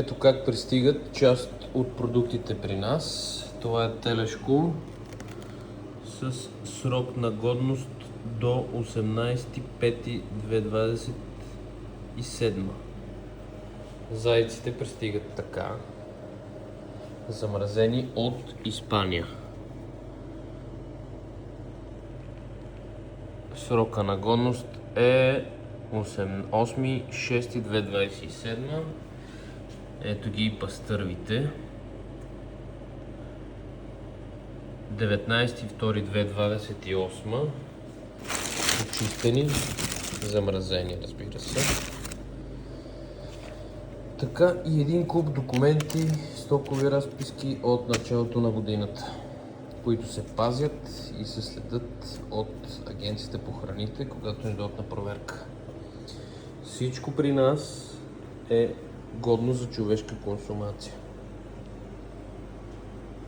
Ето как пристигат част от продуктите при нас. Това е телешко с срок на годност до 18.05.2027. Зайците пристигат така. Замразени от Испания. Срока на годност е 8.06.2027. Ето ги и пастървите. 19.02.2028. Почистени, замразени, разбира се. Така и един куп документи, стокови разписки от началото на годината, които се пазят и се следят от агенцията по храните, когато ни дойдат на проверка. Всичко при нас е годно за човешка консумация.